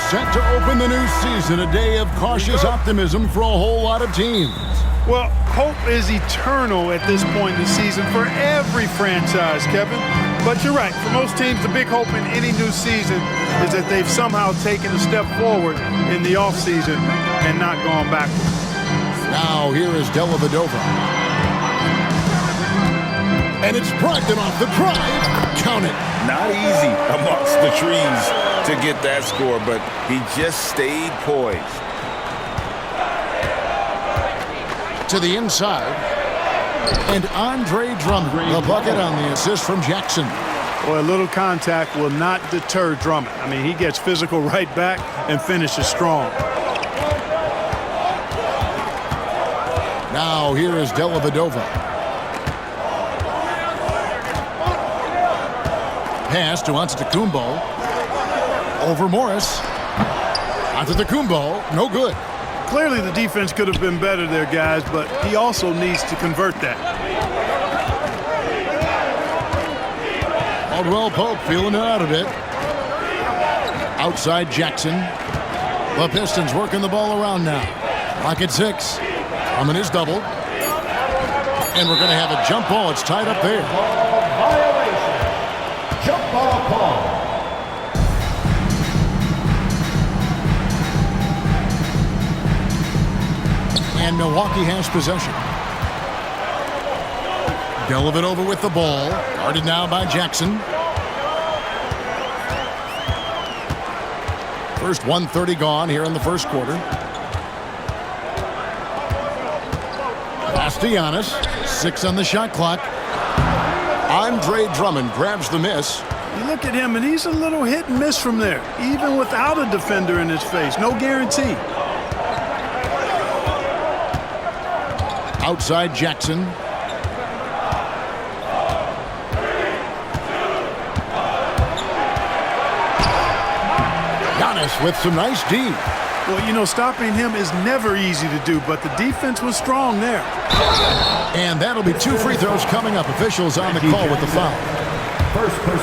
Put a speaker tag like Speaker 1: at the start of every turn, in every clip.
Speaker 1: set to open the new season, a day of cautious optimism for a whole lot of teams.
Speaker 2: Well, hope is eternal at this point in the season for every franchise, Kevin. But you're right. For most teams, the big hope in any new season is that they've somehow taken a step forward in the offseason and not gone backwards.
Speaker 1: Now here is Dellavedova. And it's Brogdon off the drive. Count it.
Speaker 3: Not easy amongst the trees to get that score, but he just stayed poised.
Speaker 1: To the inside. And Andre Drummond, the bucket on the assist from Jackson.
Speaker 2: Boy, a little contact will not deter Drummond. I mean, he gets physical right back and finishes strong.
Speaker 1: Now here is Dellavedova. Pass to Antetokounmpo. Over Morris. Antetokounmpo, no good.
Speaker 2: Clearly the defense could have been better there, guys, but he also needs to convert that.
Speaker 1: Caldwell Pope feeling it out a bit. Outside Jackson. The Pistons working the ball around now. Clock at 6. Drummond is doubled. And we're going to have a jump ball. It's tied up there.
Speaker 4: Jump ball call.
Speaker 1: And Milwaukee has possession. Dellavedova with the ball. Guarded now by Jackson. First 1:30 gone here in the first quarter. Pass to Giannis. 6 on the shot clock. Andre Drummond grabs the miss.
Speaker 2: You look at him, and he's a little hit and miss from there, even without a defender in his face. No guarantee.
Speaker 1: Outside Jackson. Giannis with some nice D.
Speaker 2: Well, you know, stopping him is never easy to do, but the defense was strong there.
Speaker 1: And that'll be 2 free throws coming up. Officials on the call with the foul.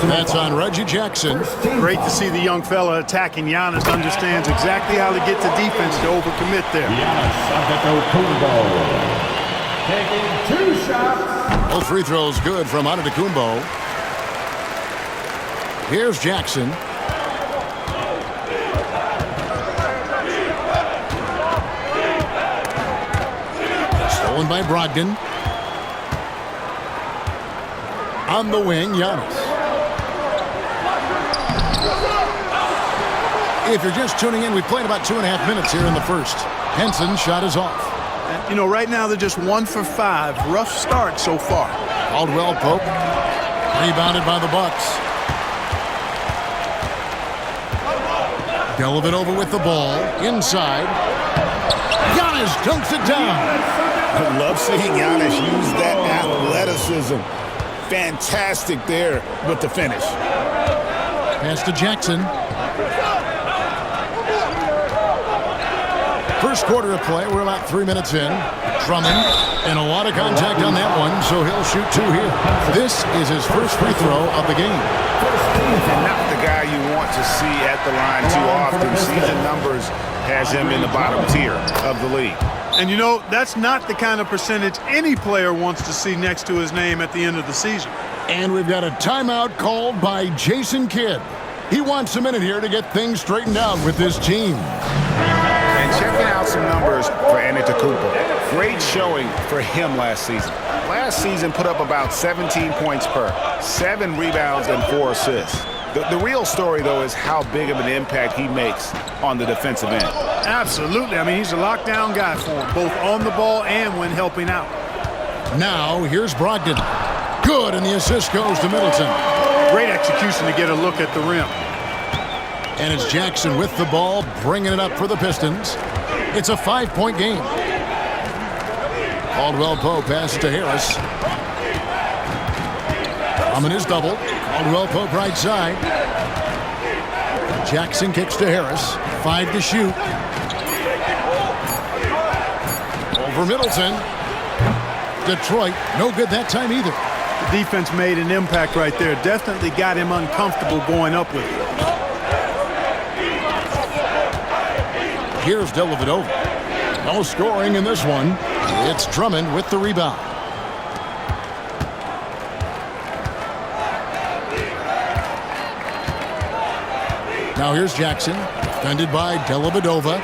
Speaker 1: That's on Reggie Jackson.
Speaker 2: Great to see the young fella attacking Giannis. Understands exactly how to get the defense to overcommit there.
Speaker 4: Taking 2 shots.
Speaker 1: Both free throws good from Antetokounmpo. Here's Jackson. Stolen by Brogdon. On the wing, Giannis. If you're just tuning in, we played about 2.5 minutes here in the first. Henson's shot is off.
Speaker 2: You know, right now they're just 1 for 5. Rough start so far.
Speaker 1: Caldwell Pope. Rebounded by the Bucks. Dellavedova with the ball. Inside. Giannis dunks it down.
Speaker 3: I love seeing Giannis use that athleticism. Fantastic there with the finish.
Speaker 1: Pass to Jackson. First quarter of play. We're about 3 minutes in. Drummond, and a lot of contact on that one, so he'll shoot 2 here. This is his first free throw of the game.
Speaker 3: And not the guy you want to see at the line too often. Season numbers has him in the bottom tier of the league.
Speaker 2: And you know, that's not the kind of percentage any player wants to see next to his name at the end of the season.
Speaker 1: And we've got a timeout called by Jason Kidd. He wants a minute here to get things straightened out with this team.
Speaker 3: And checking out some numbers for Antetokounmpo. Great showing for him last season. Last season put up about 17 points per, 7 rebounds and 4 assists. The real story, though, is how big of an impact he makes on the defensive end.
Speaker 2: Absolutely. I mean, he's a lockdown guy for him, both on the ball and when helping out.
Speaker 1: Now, here's Brogdon. Good, and the assist goes to Middleton.
Speaker 2: Great execution to get a look at the rim.
Speaker 1: And it's Jackson with the ball, bringing it up for the Pistons. It's a 5-point game. Caldwell Pope passes to Harris. Drummond is double. Caldwell Pope right side. Jackson kicks to Harris. 5 to shoot. Over Middleton. Detroit, no good that time either.
Speaker 2: The defense made an impact right there. Definitely got him uncomfortable going up with it.
Speaker 1: Here's Dellavedova. No scoring in this one. It's Drummond with the rebound. Now here's Jackson, defended by Dellavedova.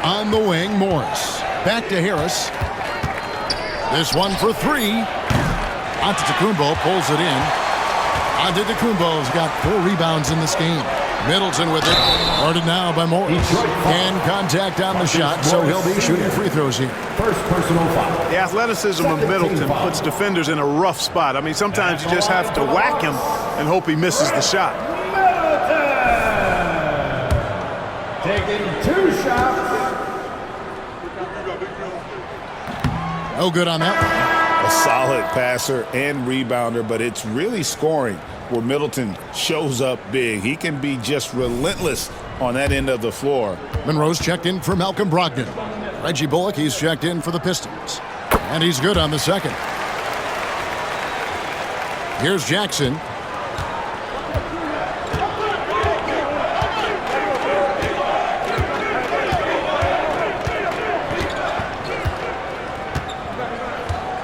Speaker 1: On the wing, Morris. Back to Harris. This one for three. Antetokounmpo pulls it in. Antetokounmpo's got 4 rebounds in this game. Middleton with it. Guarded now by Morris. And contact on the shot, so he'll be shooting free throws here.
Speaker 4: First personal foul.
Speaker 2: The athleticism of Middleton puts defenders in a rough spot. I mean, sometimes you just have to whack him and hope he misses the shot.
Speaker 4: Taking 2 shots.
Speaker 1: No good on that one.
Speaker 3: A solid passer and rebounder, but it's really scoring where Middleton shows up big. He can be just relentless on that end of the floor.
Speaker 1: Monroe's checked in for Malcolm Brogdon. Reggie Bullock, he's checked in for the Pistons. And he's good on the second. Here's Jackson.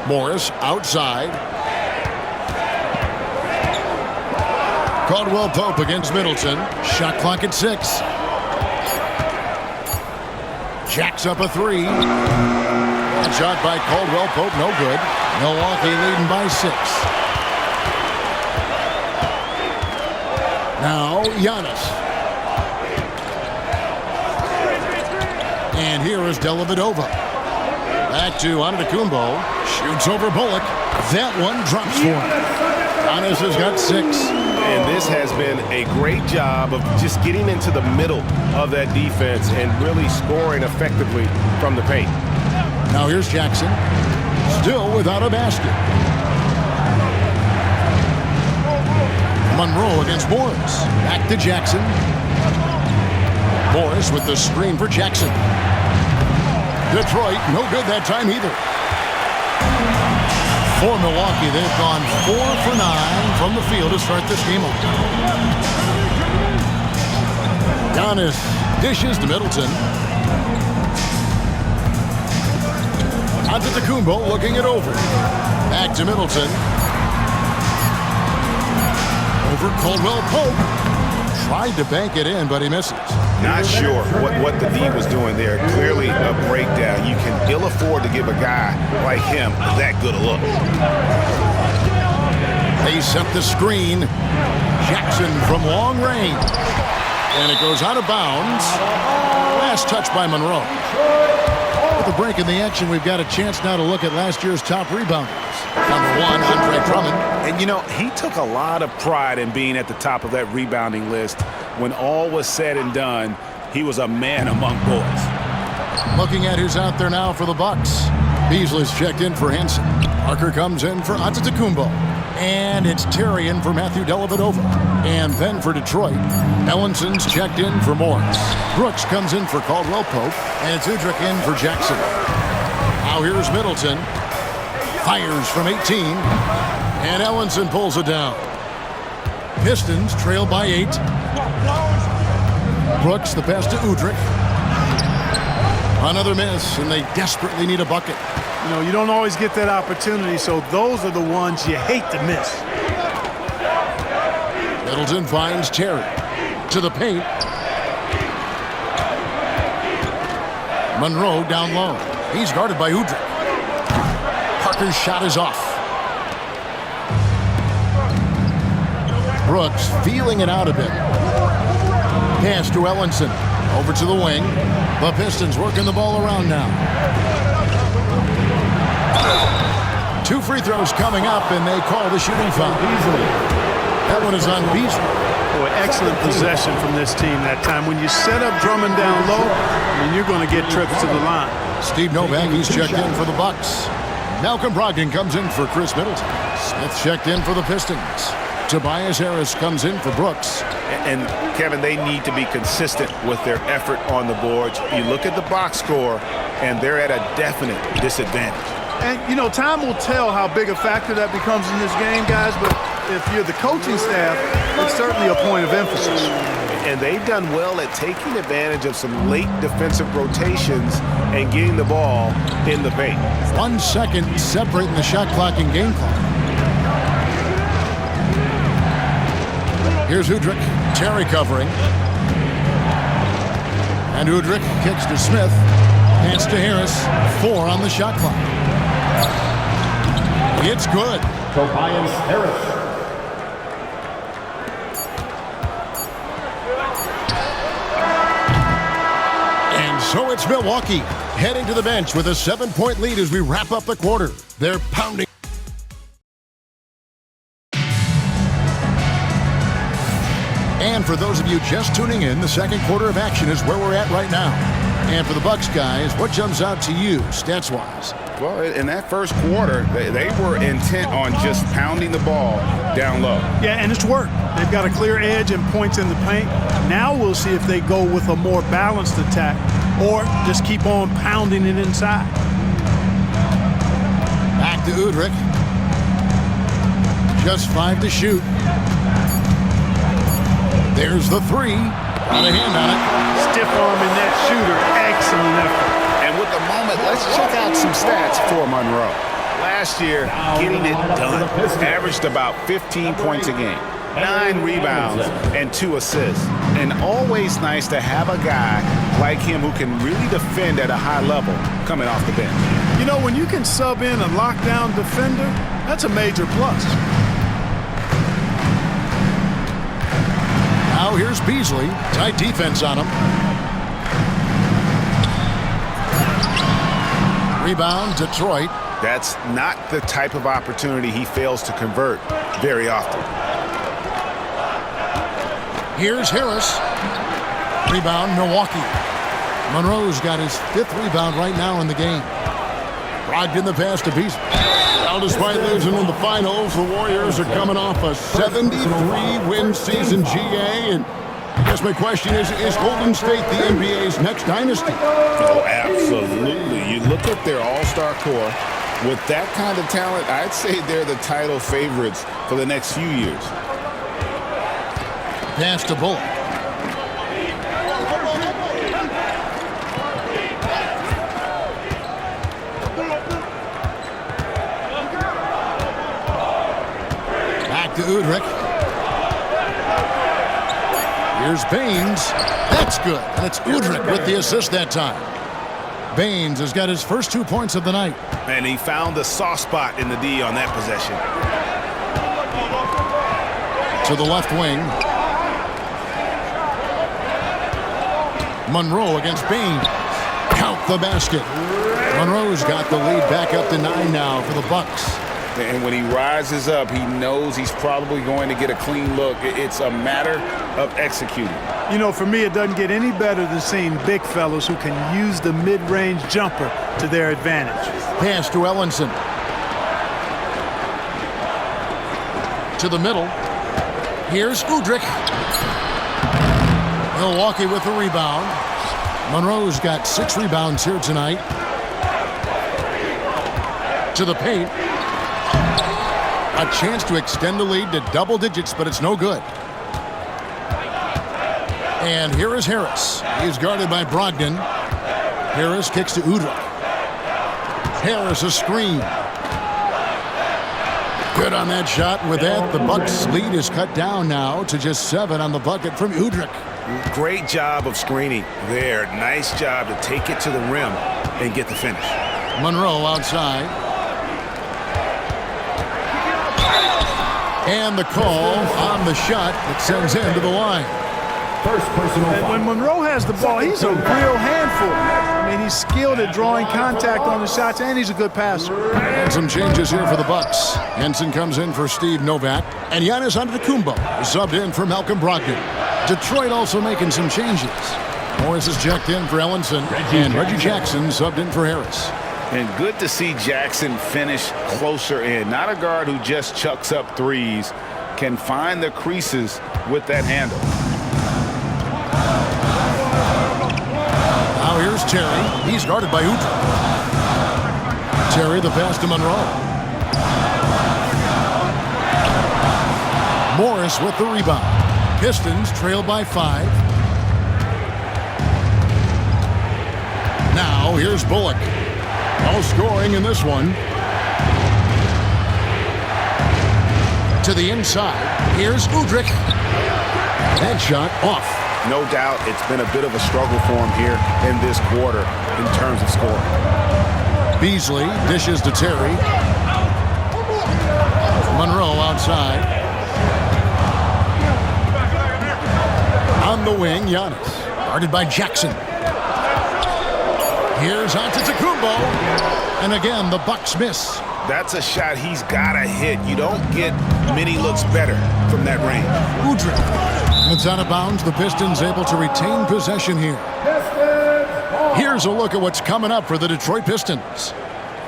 Speaker 1: Morris outside. Caldwell Pope against Middleton. Shot clock at 6. Jacks up a 3. That shot by Caldwell Pope, no good. Milwaukee leading by 6. Now Giannis. And here is Dellavedova. Back to Antetokounmpo. Shoots over Bullock. That one drops for him. Giannis has got 6.
Speaker 3: And this has been a great job of just getting into the middle of that defense and really scoring effectively from the paint.
Speaker 1: Now here's Jackson. Still without a basket. Monroe against Morris. Back to Jackson. Morris with the screen for Jackson. Detroit, no good that time either. For Milwaukee, they've gone 4 for 9 from the field to start this game off. Giannis dishes to Middleton. Antetokounmpo looking it over. Back to Middleton. Over Caldwell Pope. Tried to bank it in, but he misses.
Speaker 3: Not sure what the D was doing there. Clearly a breakdown. You can ill afford to give a guy like him that good a look.
Speaker 1: They set the screen. Jackson from long range. And it goes out of bounds. Last touch by Monroe. With a break in the action, we've got a chance now to look at last year's top rebounders. Number 1, Andre Drummond.
Speaker 3: And, you know, he took a lot of pride in being at the top of that rebounding list. When all was said and done, he was a man among boys.
Speaker 1: Looking at who's out there now for the Bucks. Beasley's checked in for Henson. Parker comes in for Antetokounmpo. And it's Terry in for Matthew Dellavedova. And then for Detroit, Ellinson's checked in for Morris. Brooks comes in for Caldwell Pope. And it's Udrich in for Jackson. Now here's Middleton. Fires from 18. And Ellinson pulls it down. Pistons trail by 8. Brooks the pass to Udrich. Another miss, and they desperately need a bucket.
Speaker 2: You know, you don't always get that opportunity, so those are the ones you hate to miss.
Speaker 1: Middleton finds Terry to the paint. Monroe down low. He's guarded by Udrich. Parker's shot is off. Brooks feeling it out a bit. Pass to Ellinson. Over to the wing. The Pistons working the ball around now. 2 free throws coming up, and they call the shooting foul. That one is on Beasley.
Speaker 2: Boy, excellent possession from this team that time. When you set up Drummond down low, I mean, you're going to get trips to the line.
Speaker 1: Steve Novak, he's checked in for the Bucks. Malcolm Brogdon comes in for Chris Middleton. Smith checked in for the Pistons. Tobias Harris comes in for Brooks.
Speaker 3: And, Kevin, they need to be consistent with their effort on the boards. You look at the box score, and they're at a definite disadvantage.
Speaker 2: And, you know, time will tell how big a factor that becomes in this game, guys, but if you're the coaching staff, it's certainly a point of emphasis.
Speaker 3: And they've done well at taking advantage of some late defensive rotations and getting the ball in the paint.
Speaker 1: 1 second separating the shot clock and game clock. Here's Udrich. Terry covering. And Udrich kicks to Smith. Hands to Harris. 4 on the shot clock. It's good.
Speaker 4: Tobias Harris.
Speaker 1: And so it's Milwaukee heading to the bench with a 7-point lead as we wrap up the quarter. They're pounding. And for those of you just tuning in, the second quarter of action is where we're at right now. And for the Bucks guys, what jumps out to you stats-wise?
Speaker 3: Well, in that first quarter, they were intent on just pounding the ball down low.
Speaker 2: Yeah, and it's worked. They've got a clear edge and points in the paint. Now we'll see if they go with a more balanced attack or just keep on pounding it inside.
Speaker 1: Back to Udrich. Just 5 to shoot. There's the 3. Got a hand on it.
Speaker 2: Stiff arming that shooter. Excellent effort.
Speaker 3: And with the moment, let's check out some stats for Monroe. Last year, getting it done. Averaged about 15 points a game, 9 rebounds, and 2 assists. And always nice to have a guy like him who can really defend at a high level coming off the bench.
Speaker 2: You know, when you can sub in a lockdown defender, that's a major plus.
Speaker 1: Now here's Beasley. Tight defense on him. Rebound, Detroit.
Speaker 3: That's not the type of opportunity he fails to convert very often.
Speaker 1: Here's Harris. Rebound, Milwaukee. Monroe's got his 5th rebound right now in the game. Brogdon the pass to Beasley. Now, despite losing in the finals, the Warriors are coming off a 73-win season, GA. And I guess my question is Golden State the NBA's next dynasty?
Speaker 3: Oh, absolutely. You look at their all-star core. With that kind of talent, I'd say they're the title favorites for the next few years.
Speaker 1: Pass to Bullock. Back to Udrich. Here's Baines. That's good. And it's Udrich with the assist that time. Baines has got his first 2 points of the night.
Speaker 3: And he found the soft spot in the D on that possession.
Speaker 1: To the left wing. Monroe against Baines. Count the basket. Monroe's got the lead back up to 9 now for the Bucks.
Speaker 3: And when he rises up, he knows he's probably going to get a clean look. It's a matter of executing.
Speaker 2: You know, for me, it doesn't get any better than seeing big fellas who can use the mid-range jumper to their advantage.
Speaker 1: Pass to Ellenson. To the middle. Here's Udrich. Milwaukee with the rebound. Monroe's got 6 rebounds here tonight. To the paint. A chance to extend the lead to double digits, but it's no good. And here is Harris. He's guarded by Brogdon. Harris kicks to Udrich. Harris a screen. Good on that shot. With that, the Bucks' lead is cut down now to just 7 on the bucket from Udrich.
Speaker 3: Great job of screening there. Nice job to take it to the rim and get the finish.
Speaker 1: Monroe outside. And the call on the shot that sends him to the line.
Speaker 4: First personal
Speaker 2: And
Speaker 4: foul.
Speaker 2: when Monroe has the ball, he's a real handful. I mean, he's skilled at drawing contact on the shots, and he's a good passer.
Speaker 1: And some changes here for the Bucks. Henson comes in for Steve Novak. And Giannis Antetokounmpo is subbed in for Malcolm Brogdon. Detroit also making some changes. Morris is checked in for Ellenson. And Reggie Jackson subbed in for Harris.
Speaker 3: And good to see Jackson finish closer in. Not a guard who just chucks up threes. Can find the creases with that handle.
Speaker 1: Now here's Terry. He's guarded by Udrich. Terry the pass to Monroe. Morris with the rebound. Pistons trail by 5. Now here's Bullock. No scoring in this one. To the inside. Here's Udrich. That shot off.
Speaker 3: No doubt it's been a bit of a struggle for him here in this quarter in terms of scoring.
Speaker 1: Beasley dishes to Terry. Monroe outside. On the wing, Giannis. Guarded by Jackson. Here's Antetokounmpo. And again, the Bucks miss.
Speaker 3: That's a shot he's got to hit. You don't get many looks better from that range.
Speaker 1: Udrich. It's out of bounds. The Pistons able to retain possession here. Here's a look at what's coming up for the Detroit Pistons.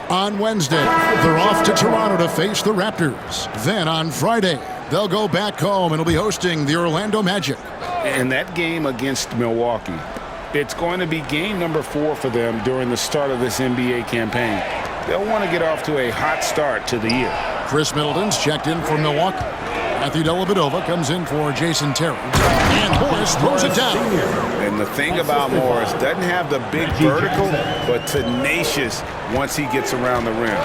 Speaker 1: On Wednesday, they're off to Toronto to face the Raptors. Then on Friday, they'll go back home and will be hosting the Orlando Magic.
Speaker 3: And that game against Milwaukee, it's going to be game number 4 for them during the start of this NBA campaign. They'll want to get off to a hot start to the year.
Speaker 1: Chris Middleton's checked in for Milwaukee. Matthew Dellavedova comes in for Jason Terry. And Morris throws it down.
Speaker 3: And the thing about Morris, doesn't have the big vertical, but tenacious once he gets around the rim.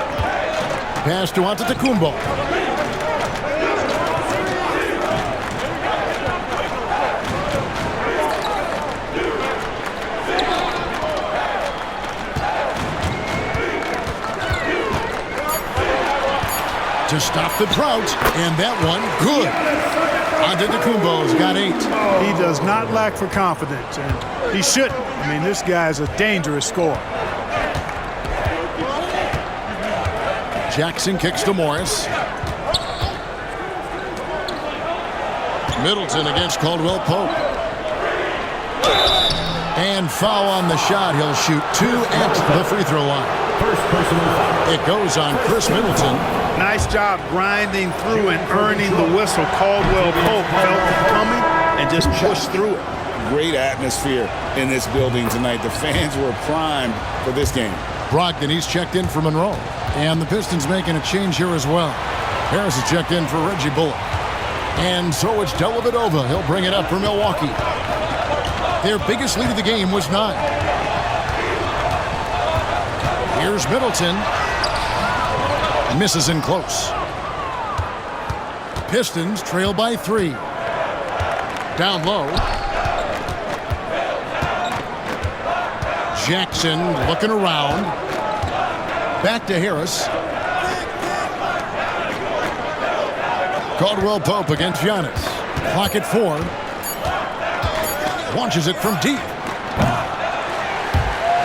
Speaker 1: Pass to Antetokounmpo. To stop the drought, and that one good. Antetokounmpo's got 8.
Speaker 2: He does not lack for confidence, and he shouldn't. I mean, this guy is a dangerous scorer.
Speaker 1: Jackson kicks to Morris. Middleton against Caldwell Pope. And foul on the shot. He'll shoot 2 at the free throw line.
Speaker 4: First personal foul.
Speaker 1: It goes on Chris Middleton.
Speaker 2: Nice job grinding through and earning the whistle. Caldwell Pope felt it coming and just pushed through it.
Speaker 3: Great atmosphere in this building tonight. The fans were primed for this game.
Speaker 1: Brogdon, he's checked in for Monroe. And the Pistons making a change here as well. Harris is checked in for Reggie Bullock. And so it's Dellavedova. He'll bring it up for Milwaukee. Their biggest lead of the game was 9. Here's Middleton. Misses in close. Pistons trail by 3. Down low. Jackson looking around. Back to Harris. Caldwell Pope against Giannis. Clock at 4. Launches it from deep.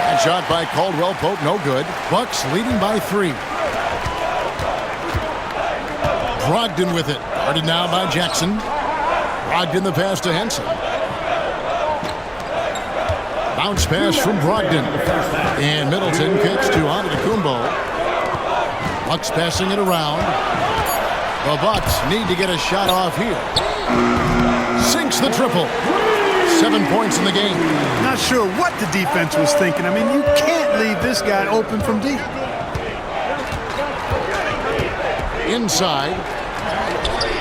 Speaker 1: That shot by Caldwell Pope, no good. Bucks leading by 3. Brogdon with it. Guarded now by Jackson. Brogdon the pass to Henson. Bounce pass from Brogdon. And Middleton kicks to Antetokounmpo. Bucks passing it around. The Bucks need to get a shot off here. Sinks the triple. 7 points in the game.
Speaker 2: Not sure what the defense was thinking. I mean, you can't leave this guy open from deep.
Speaker 1: Inside.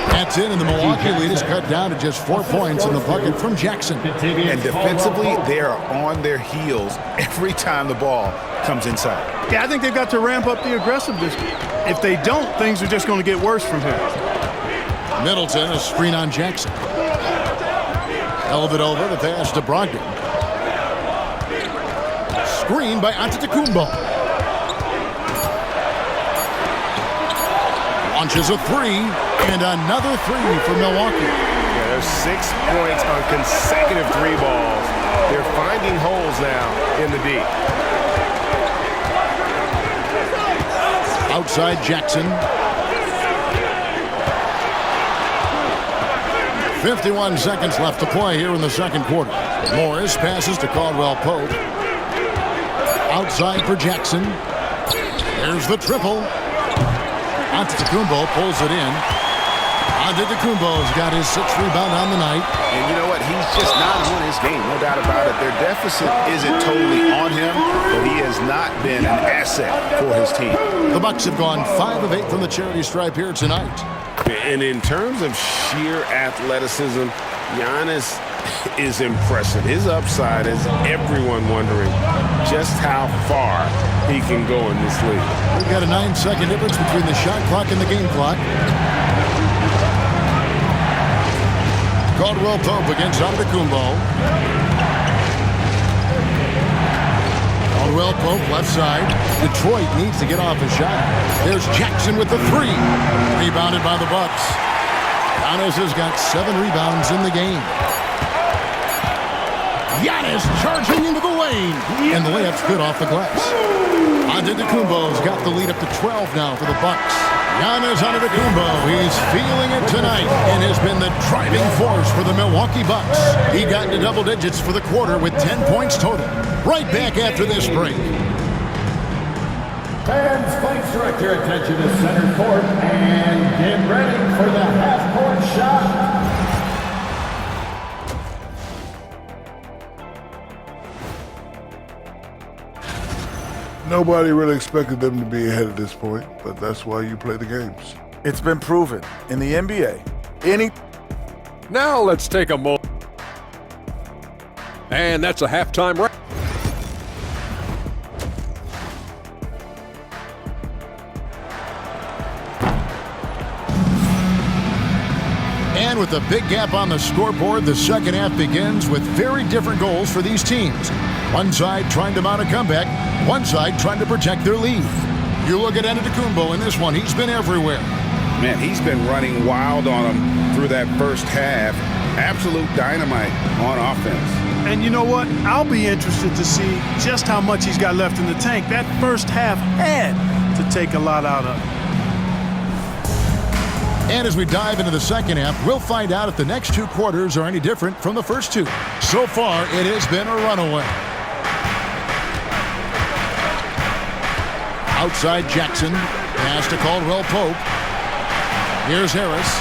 Speaker 1: That's in, and the Milwaukee lead is cut down to just 4 points in the bucket from Jackson.
Speaker 3: And defensively, they are on their heels every time the ball comes inside.
Speaker 2: Yeah, I think they've got to ramp up the aggressiveness. If they don't, things are just going to get worse from here.
Speaker 1: Middleton, a screen on Jackson. Dellavedova, the pass to Brogdon. Screen by Antetokounmpo. Launches a 3, and another 3 for Milwaukee.
Speaker 5: Yeah, there's 6 points on consecutive 3 balls. They're finding holes now in the D.
Speaker 1: Outside Jackson. 51 seconds left to play here in the second quarter. Morris passes to Caldwell Pope. Outside for Jackson. There's the triple. Antetokounmpo pulls it in. Antetokounmpo's got his 6th rebound on the night.
Speaker 3: And you know what? He's just not on his game, no doubt about it. Their deficit isn't totally on him, but he has not been an asset for his team.
Speaker 1: The Bucks have gone 5 of 8 from the charity stripe here tonight.
Speaker 5: And in terms of sheer athleticism, Giannis is impressive. His upside has everyone wondering just how far he can go in this league.
Speaker 1: We've got a 9-second difference between the shot clock and the game clock. Caldwell Pope against Antetokounmpo. Caldwell Pope left side. Detroit needs to get off a shot. There's Jackson with the 3. Rebounded by the Bucks. Giannis has got 7 rebounds in the game. Giannis charging into the lane. And the layup's good off the glass. Antetokounmpo's got the lead up to 12 now for the Bucks. Giannis Antetokounmpo, he's feeling it tonight and has been the driving force for the Milwaukee Bucks. He got into double digits for the quarter with 10 points total. Right back after this break.
Speaker 4: Fans, please direct your attention to center court and get ready for the half-court shot.
Speaker 6: Nobody really expected them to be ahead at this point, but that's why you play the games.
Speaker 7: It's been proven in the NBA.
Speaker 8: Now let's take a moment. And that's a halftime break.
Speaker 1: And with a big gap on the scoreboard, the second half begins with very different goals for these teams. One side trying to mount a comeback, one side trying to protect their lead. You look at Antetokounmpo in this one, he's been everywhere.
Speaker 3: Man, he's been running wild on them through that first half. Absolute dynamite on offense.
Speaker 2: And you know what? I'll be interested to see just how much he's got left in the tank. That first half had to take a lot out of him.
Speaker 1: And as we dive into the second half, we'll find out if the next 2 quarters are any different from the first 2. So far, it has been a runaway. Outside Jackson, pass to Caldwell Pope. Here's Harris.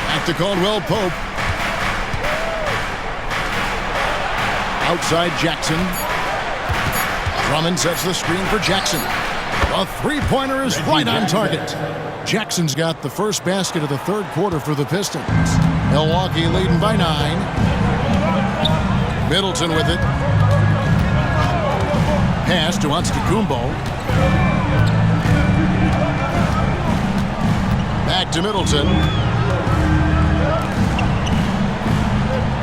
Speaker 1: Back to Caldwell Pope. Outside Jackson. Drummond sets the screen for Jackson. A 3-pointer is right on target. Jackson's got the first basket of the third quarter for the Pistons. Milwaukee leading by 9. Middleton with it. Pass to Antetokounmpo. Back to Middleton.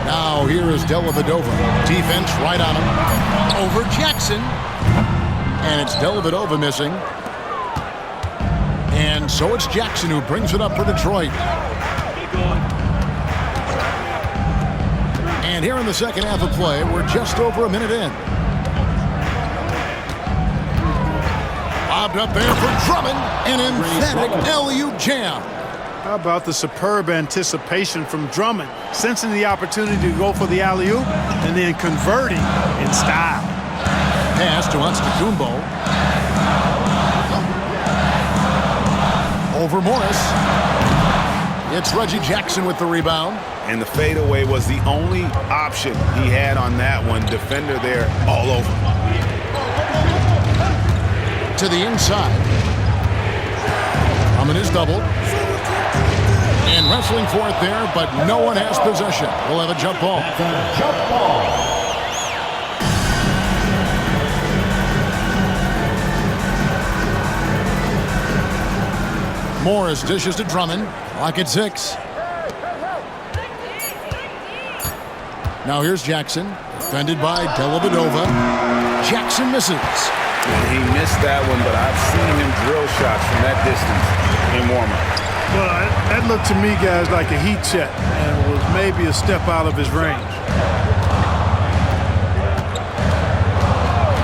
Speaker 1: Now here is Dellavedova. Defense right on him. Over Jackson. And it's Dellavedova missing. And so it's Jackson who brings it up for Detroit. And here in the second half of play, we're just over a minute in. Lobbed up there for Drummond. An emphatic alley-oop jam.
Speaker 2: How about the superb anticipation from Drummond, sensing the opportunity to go for the alley-oop and then converting in style.
Speaker 1: Pass to Antetokounmpo. Over Morris. It's Reggie Jackson with the rebound.
Speaker 3: And the fadeaway was the only option he had on that one. Defender there all over.
Speaker 1: To the inside. Drummond is doubled. And wrestling for it there, but no one has possession. We'll have a jump ball.
Speaker 4: That's a jump ball.
Speaker 1: Morris dishes to Drummond. Clock at 6. Now here's Jackson. Defended by Dellavedova. Jackson misses.
Speaker 3: And he missed that one, but I've seen him drill shots from that distance in warm-up.
Speaker 2: Well, that looked to me, guys, like a heat check and was maybe a step out of his range.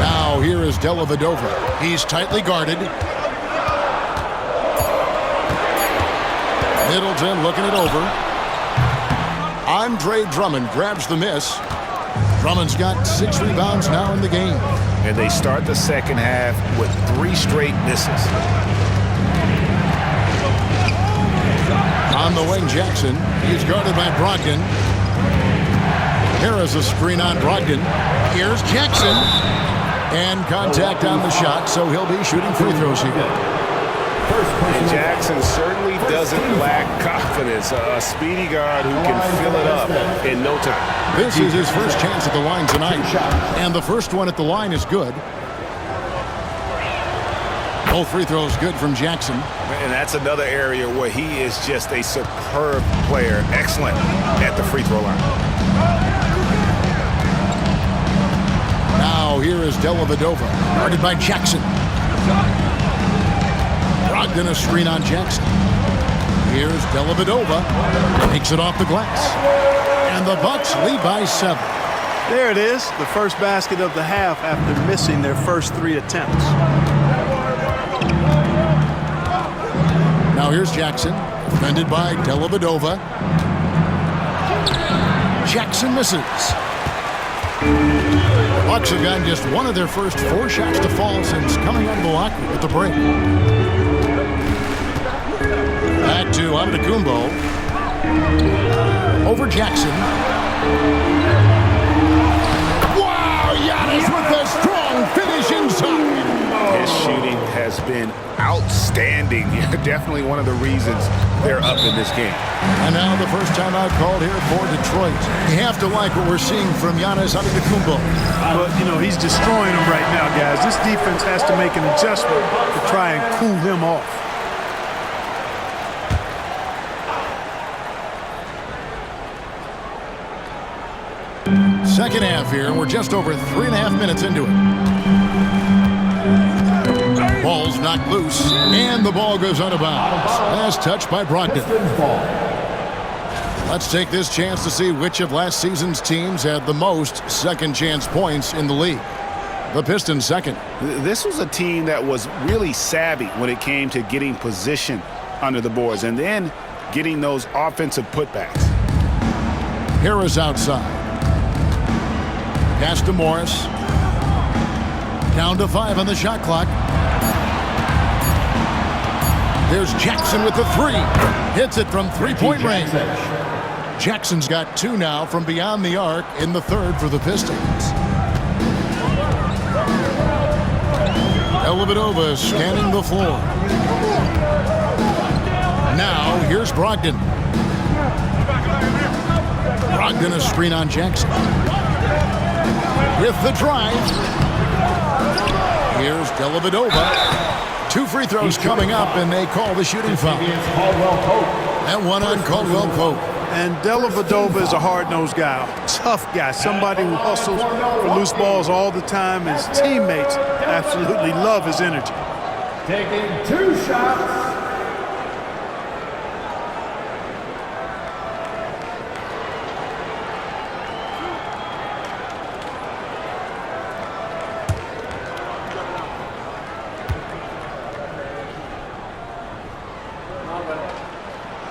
Speaker 1: Now here is Dellavedova. He's tightly guarded. Middleton looking it over. Andre Drummond grabs the miss. Drummond's got 6 rebounds now in the game.
Speaker 3: And they start the second half with 3 straight misses.
Speaker 1: On the wing, Jackson. He's guarded by Brogdon. Here is a screen on Brogdon. Here's Jackson. And contact on the shot, so he'll be shooting free throws here.
Speaker 3: And Jackson certainly doesn't lack confidence. A speedy guard who can fill it up in no time.
Speaker 1: This is his first chance at the line tonight. And the first one at the line is good. Both free throws good from Jackson.
Speaker 3: And that's another area where he is just a superb player. Excellent at the free throw line.
Speaker 1: Now here is Dellavedova, guarded by Jackson. Brogdon a screen on Jackson. Here's Dellavedova. Takes it off the glass. And the Bucks lead by 7.
Speaker 2: There it is, the first basket of the half after missing their first 3 attempts.
Speaker 1: Now here's Jackson, defended by Dellavedova. Jackson misses. The Bucks have gotten just one of their first 4 shots to fall since coming out of Milwaukee at the break. Back to Antetokounmpo. Over Jackson. Wow, Giannis with a strong finish inside.
Speaker 3: His shooting has been outstanding. Definitely one of the reasons they're up in this game.
Speaker 1: And now the first time out called here for Detroit. You have to like what we're seeing from Giannis Antetokounmpo.
Speaker 2: But, you know, he's destroying them right now, guys. This defense has to make an adjustment to try and cool him off.
Speaker 1: Second half here, and we're just over 3.5 minutes into it. Ball's knocked loose, and the ball goes out of bounds. Last touch by Brogdon. Let's take this chance to see which of last season's teams had the most second chance points in the league. The Pistons second.
Speaker 3: This was a team that was really savvy when it came to getting position under the boards and then getting those offensive putbacks.
Speaker 1: Harris outside. Pass to Morris. Down to 5 on the shot clock. There's Jackson with the 3. Hits it from three-point range. Jackson's got 2 now from beyond the arc in the third for the Pistons. Dellavedova scanning the floor. Now here's Brogdon. Brogdon a screen on Jackson. With the drive. Here's Dellavedova. 2 free throws coming up, and they call the shooting foul. That one on Caldwell Pope.
Speaker 2: And Dellavedova is a hard-nosed guy, tough guy, somebody who hustles for loose balls all the time. His teammates absolutely love his energy.
Speaker 4: Taking 2 shots.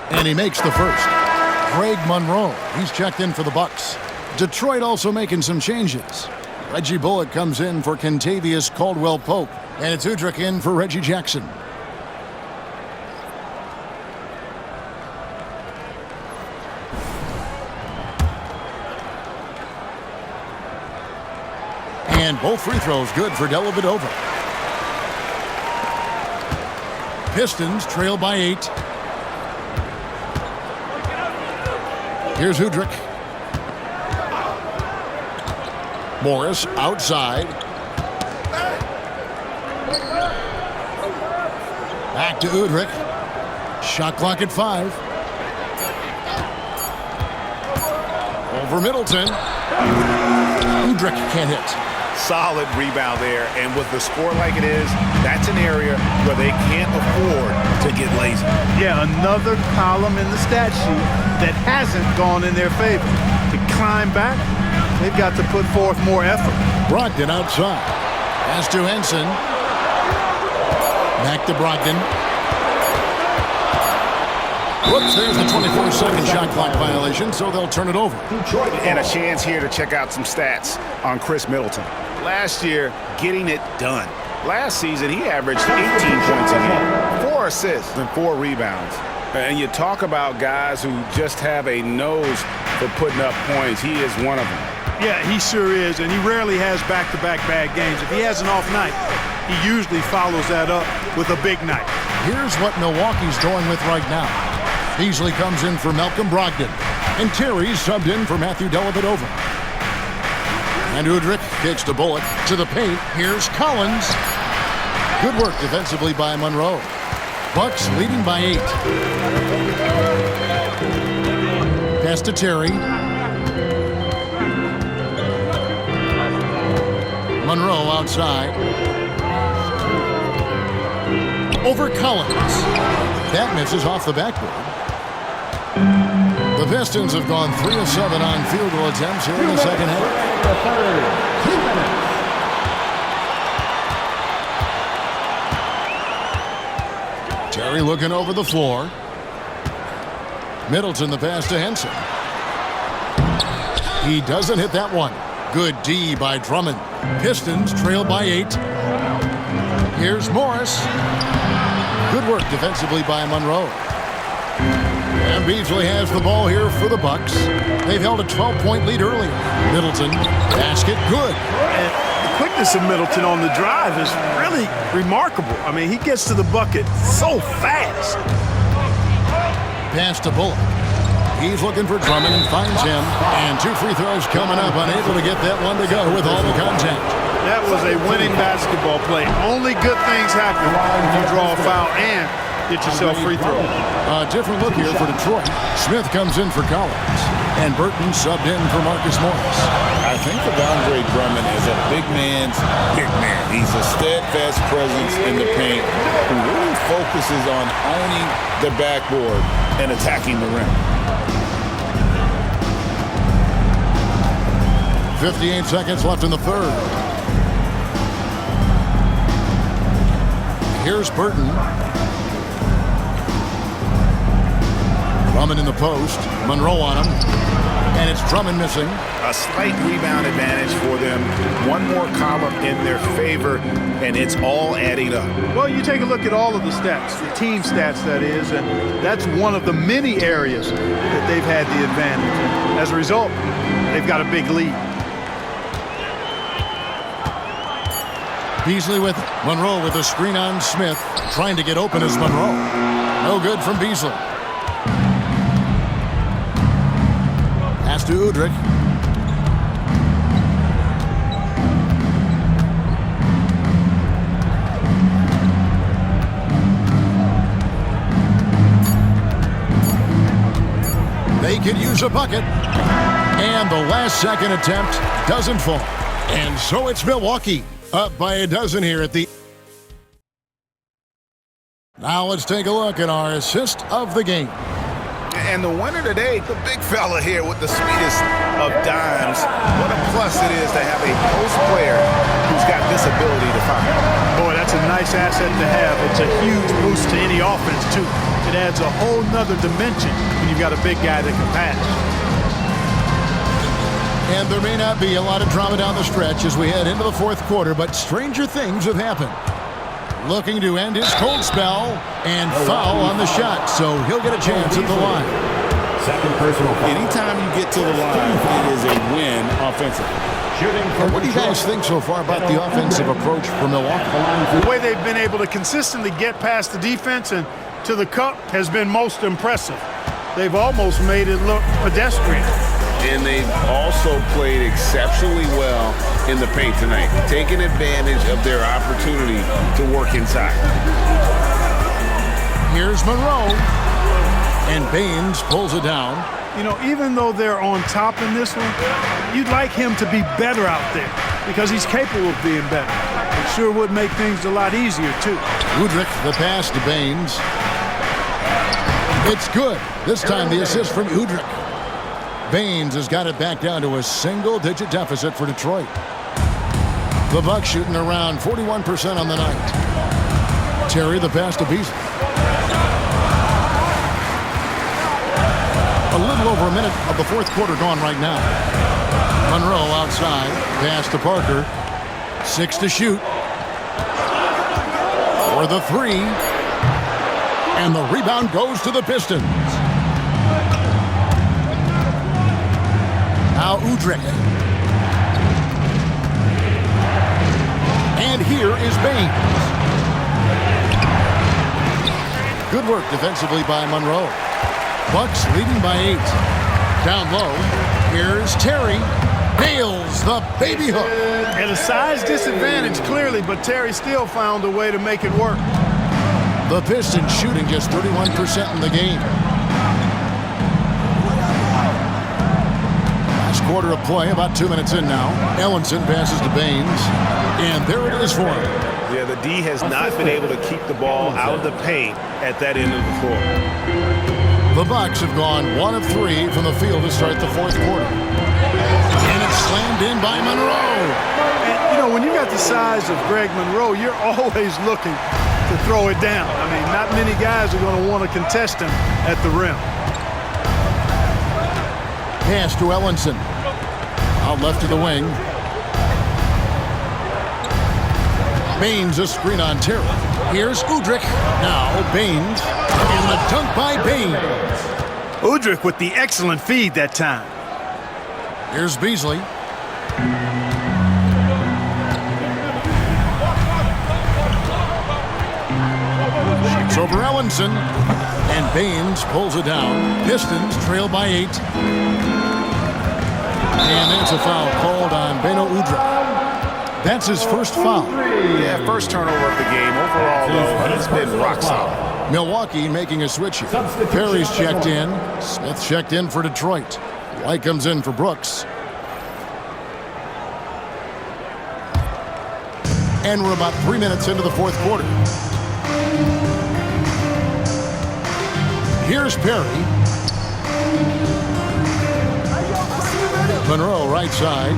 Speaker 1: And he makes the first. Greg Monroe, he's checked in for the Bucks. Detroit also making some changes. Reggie Bullock comes in for Kentavious Caldwell-Pope, and it's Udrich in for Reggie Jackson. And both free throws good for Dellavedova. Pistons trail by 8. Here's Udrich. Morris outside. Back to Udrich. Shot clock at 5. Over Middleton. Udrich can't hit.
Speaker 3: Solid rebound there, and with the score like it is, that's an area where they can't afford to get lazy.
Speaker 2: Yeah, another column in the stat sheet that hasn't gone in their favor. To climb back, they've got to put forth more effort.
Speaker 1: Brogdon outside. Pass to Henson. Back to Brogdon. Whoops, there's the 24-second shot clock violation, so they'll turn it over.
Speaker 3: And a chance here to check out some stats on Chris Middleton. Last year, getting it done. Last season, he averaged 18 points a game, 4 assists, and 4 rebounds. And you talk about guys who just have a nose for putting up points. He is one of them.
Speaker 2: Yeah, he sure is, and he rarely has back-to-back bad games. If he has an off night, he usually follows that up with a big night.
Speaker 1: Here's what Milwaukee's going with right now. Beasley comes in for Malcolm Brogdon, and Terry's subbed in for Matthew Dellavedova. And Udrich kicks to Bullock to the paint. Here's Collins. Good work defensively by Monroe. Bucks leading by 8. Pass to Terry. Monroe outside. Over Collins. That misses off the backboard. The Pistons have gone 3 of 7 on field goal attempts here in the second half. Terry looking over the floor. Middleton the pass to Henson. He doesn't hit that one. Good D by Drummond. Pistons trail by 8. Here's Morris. Good work defensively by Monroe. And Beasley has the ball here for the Bucks. They've held a 12-point lead earlier. Middleton, basket, good.
Speaker 2: And the quickness of Middleton on the drive is really remarkable. I mean, he gets to the bucket so fast.
Speaker 1: Pass to Bullock. He's looking for Drummond and finds him. And 2 free throws coming up, unable to get that one to go with all the contact.
Speaker 2: That was a winning basketball play. Only good things happen when you draw a foul and get yourself free throw.
Speaker 1: A different look here for Detroit. Smith comes in for Collins. And Burton subbed in for Marcus Morris.
Speaker 3: I think of Andre Drummond as a big man's big man. He's a steadfast presence in the paint who really focuses on owning the backboard and attacking the rim.
Speaker 1: 58 seconds left in the third. Here's Burton. Drummond in the post. Monroe on him. And it's Drummond missing.
Speaker 3: A slight rebound advantage for them. One more column in their favor, and it's all adding up.
Speaker 2: Well, you take a look at all of the stats, the team stats, that is, and that's one of the many areas that they've had the advantage. As a result, they've got a big lead.
Speaker 1: Beasley with it. Monroe with a screen on Smith. Trying to get open is Monroe. No good from Beasley. Pass to Udrich. They could use a bucket. And the last second attempt doesn't fall. And so it's Milwaukee. Up by a dozen here at the... Now let's take a look at our assist of the game.
Speaker 3: And the winner today, the big fella here with the sweetest of dimes. What a plus it is to have a post player who's got this ability to fire.
Speaker 2: Boy, that's a nice asset to have. It's a huge boost to any offense, too. It adds a whole nother dimension when you've got a big guy that can pass.
Speaker 1: And there may not be a lot of drama down the stretch as we head into the fourth quarter, but stranger things have happened. Looking to end his cold spell and foul on the shot, so he'll get a chance at the line.
Speaker 8: Second personal foul.
Speaker 3: Anytime you get to the line, it is a win offensively.
Speaker 1: What do you guys think so far about the offensive approach for Milwaukee?
Speaker 2: The way they've been able to consistently get past the defense and to the cup has been most impressive. They've almost made it look pedestrian.
Speaker 5: And they've also played exceptionally well in the paint tonight, taking advantage of their opportunity to work inside.
Speaker 1: Here's Monroe. And Baines pulls it down.
Speaker 2: You know, even though they're on top in this one, you'd like him to be better out there because he's capable of being better. It sure would make things a lot easier, too.
Speaker 1: Udrich, the pass to Baines. It's good. This time the assist from Udrich. Baines has got it back down to a single-digit deficit for Detroit. The Bucks shooting around 41% on the night. Terry, the pass to Beasley. A little over a minute of the fourth quarter gone right now. Monroe outside. Pass to Parker. 6 to shoot. For the 3. And the rebound goes to the Pistons. Now Udrih. And here is Baines. Good work defensively by Monroe. Bucks leading by 8. Down low, here's Terry. Nails the baby hook.
Speaker 2: At a size disadvantage, clearly, but Terry still found a way to make it work.
Speaker 1: The Pistons shooting just 31% in the game. Last quarter of play, about 2 minutes in now. Ellenson passes to Baines, and there it is for him.
Speaker 3: Yeah, the D has not been able to keep the ball out of the paint at that end of the floor.
Speaker 1: The Bucks have gone 1 of 3 from the field to start the fourth quarter. And it's slammed in by Monroe.
Speaker 2: And, you know, when you got the size of Greg Monroe, you're always looking to throw it down. I mean, not many guys are going to want to contest him at the rim.
Speaker 1: Pass to Ellenson. Out left to the wing. Baines a screen on Terry. Here's Udrih. Now Baines. And the dunk by Baines.
Speaker 2: Udrih with the excellent feed that time.
Speaker 1: Here's Beasley. Shoots over Ellenson. And Baines pulls it down. Pistons trail by 8. And that's a foul called on Beno Udrih. That's his first foul.
Speaker 3: Yeah, first turnover of the game. Overall, though, he's been rock solid.
Speaker 1: Milwaukee making a switch here. Perry's checked in. Smith checked in for Detroit. White comes in for Brooks. And we're about 3 minutes into the fourth quarter. Here's Perry. Monroe right side.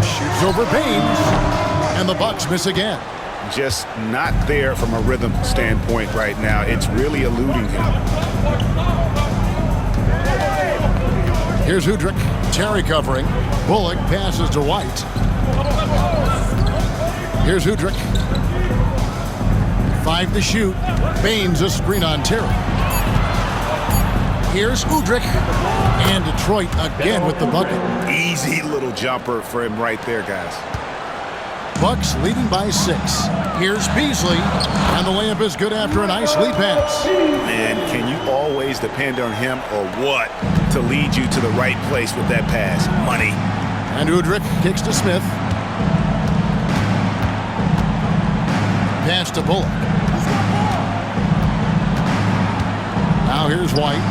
Speaker 1: Shoots over Baines. And the Bucks miss again.
Speaker 3: Just not there from a rhythm standpoint right now. It's really eluding him.
Speaker 1: Here's Udrih. Terry covering. Bullock passes to White. Here's Udrih. 5 to shoot. Baines a screen on Terry. Here's Udrih. And Detroit again with the bucket.
Speaker 3: Easy little jumper for him right there, guys.
Speaker 1: Bucks leading by 6. Here's Beasley. And the layup is good after a nice lead pass.
Speaker 3: Man, can you always depend on him or what to lead you to the right place with that pass? Money.
Speaker 1: And Udrih kicks to Smith. Pass to Bullock. Now here's White.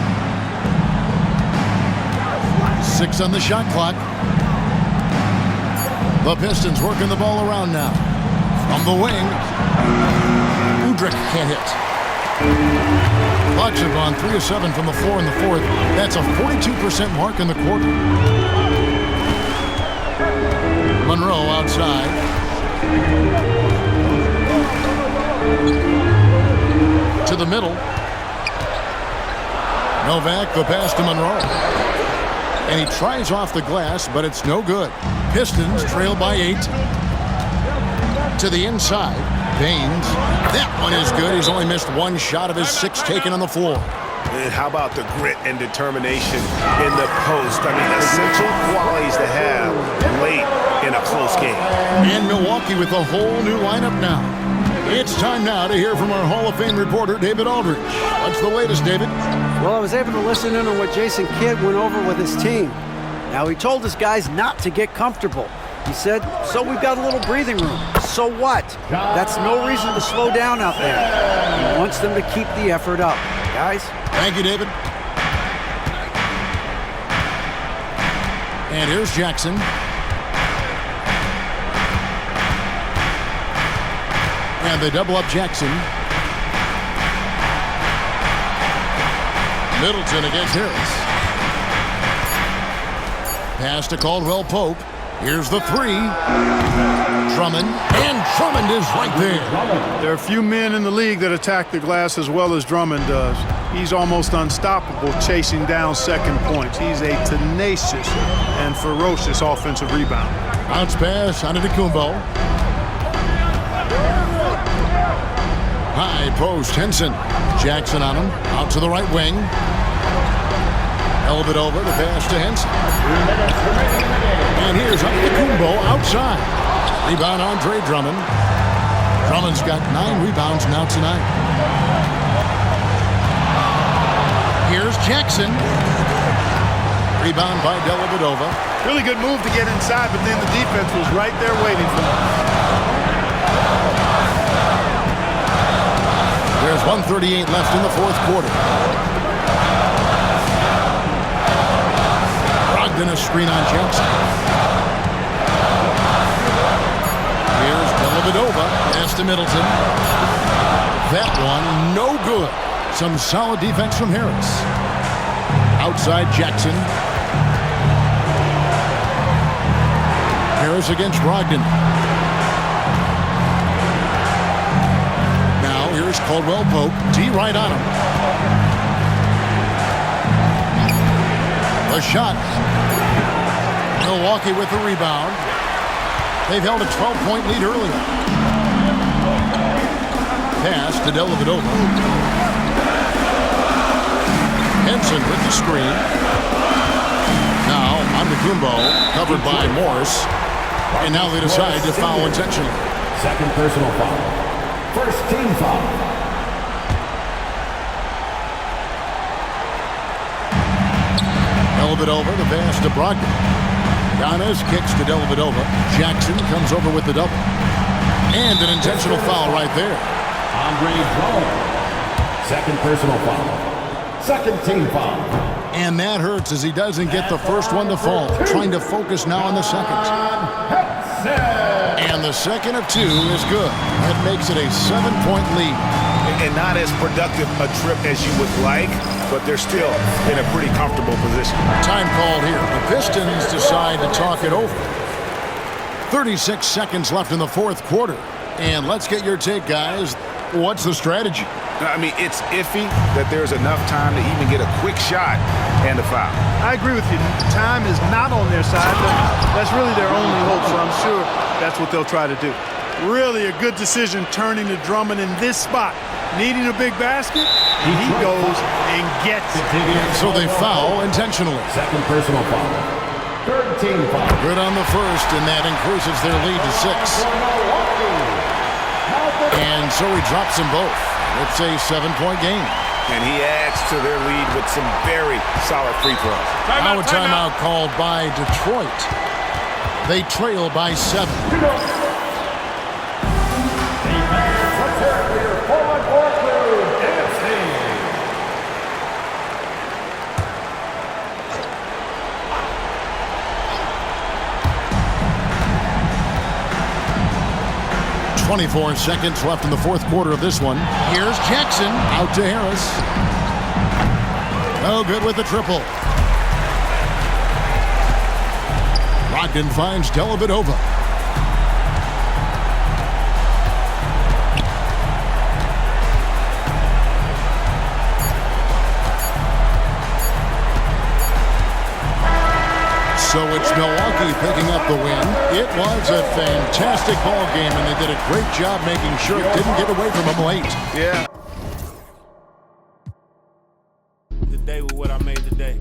Speaker 1: 6 on the shot clock. The Pistons working the ball around now. From the wing. Udrih can't hit. Bucks have gone 3 of 7 from the floor in the fourth. That's a 42% mark in the quarter. Monroe outside. To the middle. Novak, the pass to Monroe. And he tries off the glass, but it's no good. Pistons trail by 8. To the inside. Baines. That one is good. He's only missed 1 shot of his 6 taken on the floor.
Speaker 3: And how about the grit and determination in the post? I mean, essential qualities to have late in a close game.
Speaker 1: And Milwaukee with a whole new lineup now. It's time now to hear from our Hall of Fame reporter, David Aldridge. What's the latest, David?
Speaker 9: Well, I was able to listen in on what Jason Kidd went over with his team. Now, he told his guys not to get comfortable. He said, so we've got a little breathing room. So what? That's no reason to slow down out there. He wants them to keep the effort up. Guys?
Speaker 1: Thank you, David. And here's Jackson. And they double up Jackson. Middleton against Harris. Pass to Caldwell Pope. Here's the 3. Drummond. And Drummond is right there.
Speaker 2: There are a few men in the league that attack the glass as well as Drummond does. He's almost unstoppable chasing down second points. He's a tenacious and ferocious offensive rebounder.
Speaker 1: Bounce pass onto Antetokounmpo. High post, Henson. Jackson on him, out to the right wing. Elbit over the pass to Henson. And here's Antetokounmpo outside. Rebound Andre Drummond. Drummond's got 9 rebounds now tonight. Here's Jackson. Rebound by Dellavedova.
Speaker 2: Really good move to get inside, but then the defense was right there waiting for him.
Speaker 1: There's 1:38 left in the fourth quarter. Brogdon a screen on Jackson. Here's Dellavedova. Pass to Middleton. That one, no good. Some solid defense from Harris. Outside Jackson. Harris against Brogdon. Now here's Caldwell Pope. D right on him. The shot. Milwaukee with the rebound. They've held a 12-point lead earlier. Pass to Dellavedova. Henson with the screen. Now Antetokounmpo covered by Morris. And now they decide to foul intentionally.
Speaker 8: Second personal foul. First team foul.
Speaker 1: Dellavedova, the pass to Brogdon. Giannis kicks to Dellavedova. Jackson comes over with the double. And an intentional foul right there.
Speaker 8: Andre Drummond. Second personal foul. Second team foul.
Speaker 1: And that hurts as he doesn't get the first one to fall. Trying to focus now on the second. And the second of 2 is good. That makes it a 7-point lead.
Speaker 3: And not as productive a trip as you would like, but they're still in a pretty comfortable position.
Speaker 1: Time called here. The Pistons decide to talk it over. 36 seconds left in the fourth quarter. And let's get your take, guys. What's the strategy?
Speaker 3: I mean, it's iffy that there's enough time to even get a quick shot and a foul.
Speaker 2: I agree with you. Time is not on their side, but that's really their only hope, so I'm sure that's what they'll try to do. Really a good decision turning to Drummond in this spot. Needing a big basket, he goes and gets it.
Speaker 1: So they foul intentionally.
Speaker 8: Second personal foul. Third team foul.
Speaker 1: Good on the first, and that increases their lead to 6. And so he drops them both. It's a 7-point game.
Speaker 3: And he adds to their lead with some very solid free throws.
Speaker 1: Now a timeout called by Detroit. They trail by 7.
Speaker 8: Let's hear it for your forward court crew, NFC.
Speaker 1: .24 seconds left in the fourth quarter of this one. Here's Jackson out to Harris. No good with the triple. Brogdon finds Dellavedova. So it's Milwaukee picking up the win. It was a fantastic ball game, and they did a great job making sure it didn't get away from them late.
Speaker 3: Yeah.
Speaker 10: Today with what I made today.